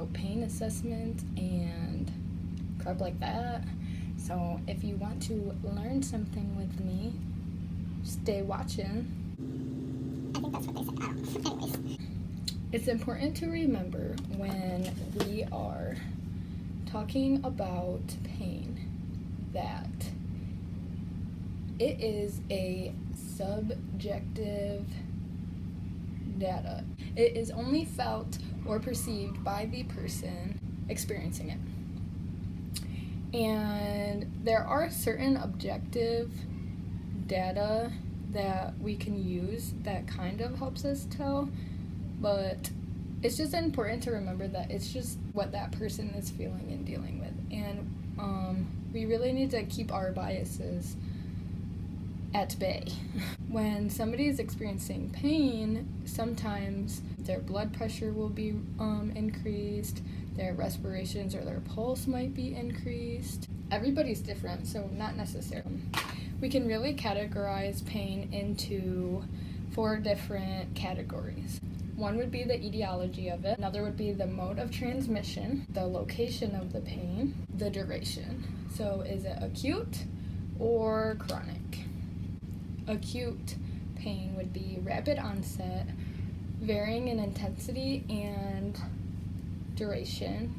about pain assessment and crap like that. So if you want to learn something with me, stay watching. I think that's what they said. I don't know. Anyways. It's important to remember when we are talking about pain that it is a subjective data. It is only felt or perceived by the person experiencing it. And there are certain objective data that we can use that kind of helps us tell, but it's just important to remember that it's just what that person is feeling and dealing with. And we really need to keep our biases at bay. When somebody is experiencing pain, sometimes their blood pressure will be increased, their respirations or their pulse might be increased. Everybody's different, so not necessarily. We can really categorize pain into 4 different categories. One would be the etiology of it, another would be the mode of transmission, the location of the pain, the duration. So is it acute or chronic? Acute pain would be rapid onset, varying in intensity and duration,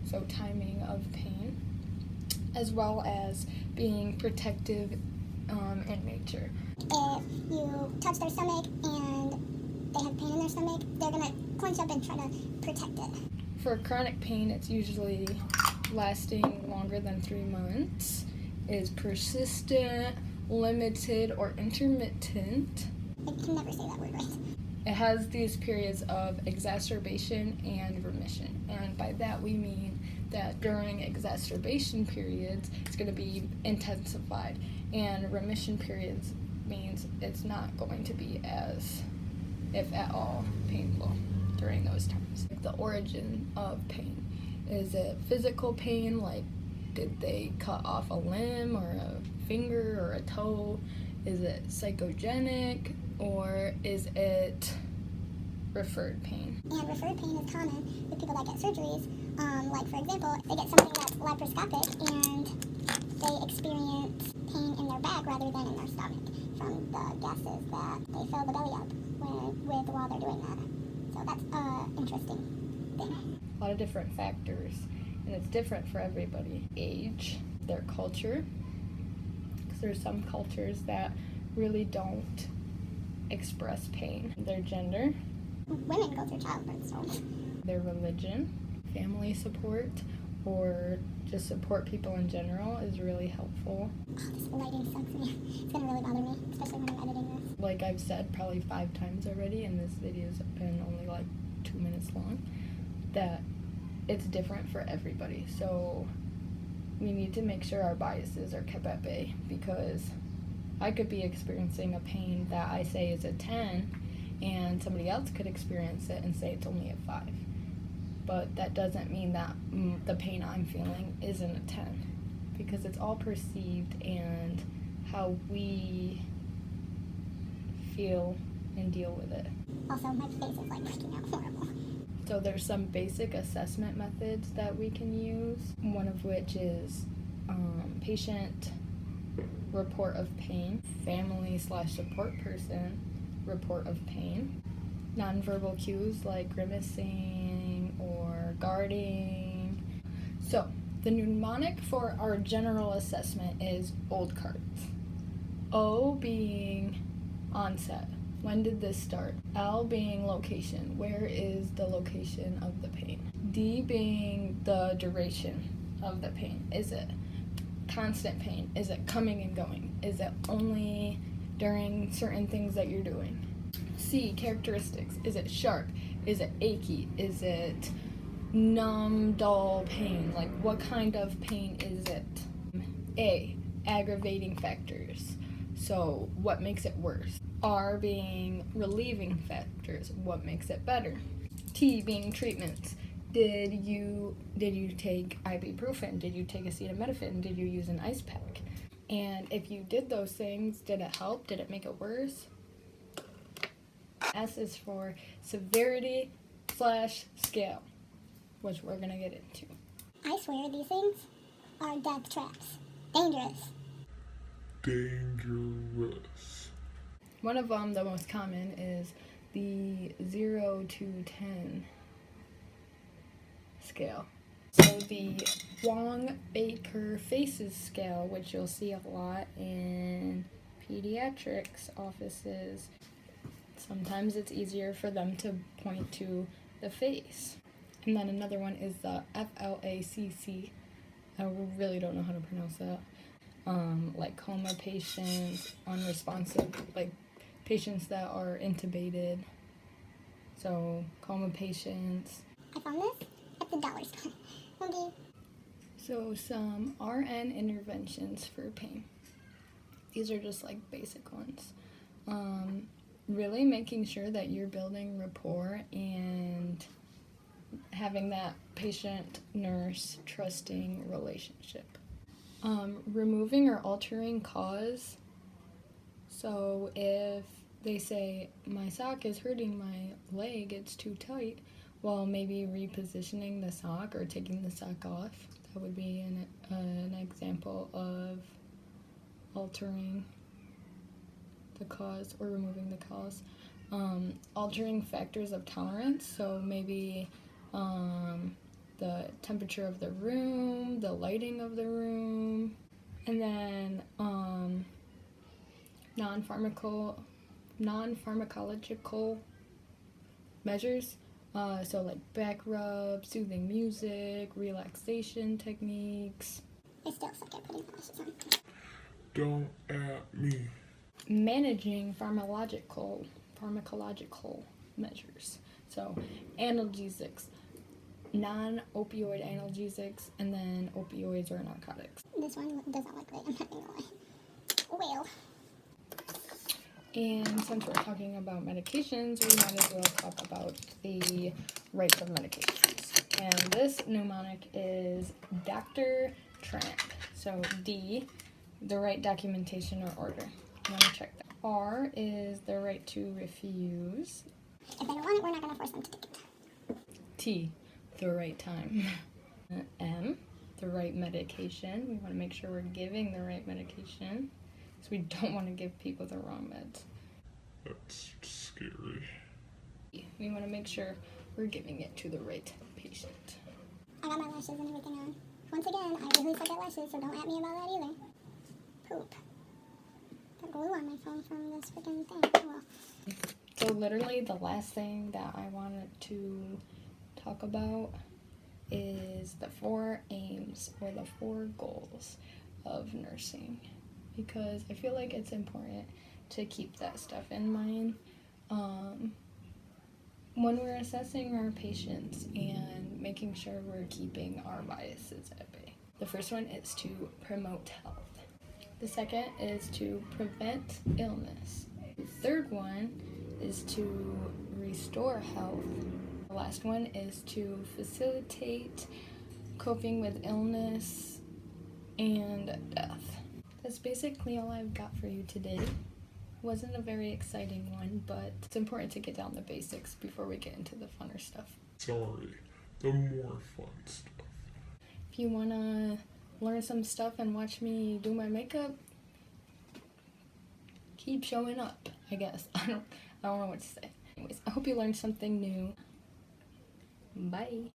so timing of pain, as well as being protective in nature. If you touch their stomach and they have pain in their stomach, they're going to clench up and try to protect it. For chronic pain, it's usually lasting longer than 3 months, is persistent, limited, or intermittent. I can never say that word right. It has these periods of exacerbation and remission. And by that we mean that during exacerbation periods, it's going to be intensified. And remission periods means it's not going to be as, if at all, painful during those times. The origin of pain. Is it physical pain, like did they cut off a limb or a finger or a toe? Is it psychogenic, or is it referred pain? And referred pain is common with people that get surgeries. Like, for example, if they get something that's laparoscopic and they experience pain in their back rather than in their stomach from the gases that they fill the belly up with while they're doing that. So that's an interesting thing. A lot of different factors, and it's different for everybody. Age, their culture, because there's some cultures that really don't express pain. Their gender, Women go through childbirth, so their religion, family support, or just support people in general is really helpful. this lighting sucks me. It's gonna really bother me, especially when I'm editing this. Like I've said probably 5 times already, and this video's been only like 2 minutes long, that it's different for everybody. So we need to make sure our biases are kept at bay, because I could be experiencing a pain that I say is a 10, and somebody else could experience it and say it's only a 5. But that doesn't mean that the pain I'm feeling isn't a 10, because it's all perceived and how we feel and deal with it. Also, my face is like freaking out horrible. So there's some basic assessment methods that we can use, one of which is patient report of pain, family/support person report of pain, nonverbal cues like grimacing or guarding. So the mnemonic for our general assessment is old cards. O being onset. When did this start? L being location. Where is the location of the pain? D being the duration of the pain. Is it constant pain? Is it coming and going? Is it only during certain things that you're doing? C, characteristics. Is it sharp? Is it achy? Is it numb, dull pain? Like, what kind of pain is it? A, aggravating factors. So what makes it worse? R being relieving factors. What makes it better? T being treatments. Did you take ibuprofen? Did you take acetaminophen? Did you use an ice pack? And if you did those things, did it help? Did it make it worse? S is for severity/scale. which we're gonna get into. I swear these things are death traps. Dangerous. Dangerous. One of them, the most common, is the 0 to 10 scale. So the Wong-Baker Faces scale, which you'll see a lot in pediatrics offices. Sometimes it's easier for them to point to the face. And then another one is the FLACC. I really don't know how to pronounce that. Like coma patients, unresponsive, like patients that are intubated. So coma patients. I found this at the dollar store. Okay. So some RN interventions for pain. These are just like basic ones. Really making sure that you're building rapport and having that patient-nurse trusting relationship. Removing or altering cause. So if they say, my sock is hurting my leg, it's too tight, well, maybe repositioning the sock or taking the sock off. That would be an example of altering the cause or removing the cause. Altering factors of tolerance, so maybe the temperature of the room, the lighting of the room, and then non-pharmacological measures, so like back rub, soothing music, relaxation techniques. I still suck at putting lashes on. Don't at me. Managing pharmacological measures, so analgesics, non-opioid analgesics, and then opioids or narcotics. This one doesn't look great, I'm not gonna lie. Well, And since we're talking about medications, we might as well talk about the rights of medications. And this mnemonic is Dr. Tramp. So D, the right documentation or order. You want to check that. R is the right to refuse. if they don't want it, we're not gonna force them to take it. T, the right time. M, the right medication. We want to make sure we're giving the right medication. So we don't want to give people the wrong meds. That's scary. We want to make sure we're giving it to the right patient. I got my lashes and everything on. Once again, I really suck at lashes, so don't at me about that either. Poop. Got glue on my phone from this freaking thing. Oh well. So literally the last thing that I wanted to talk about is the 4 aims or the 4 goals of nursing, because I feel like it's important to keep that stuff in mind when we're assessing our patients and making sure we're keeping our biases at bay. The first one is to promote health. The second is to prevent illness. The third one is to restore health. The last one is to facilitate coping with illness and death. That's basically all I've got for you today. Wasn't a very exciting one, but it's important to get down the basics before we get into the funner stuff. Sorry, the more fun stuff. If you want to learn some stuff and watch me do my makeup, keep showing up, I guess. I don't know what to say. Anyways, I hope you learned something new. Bye.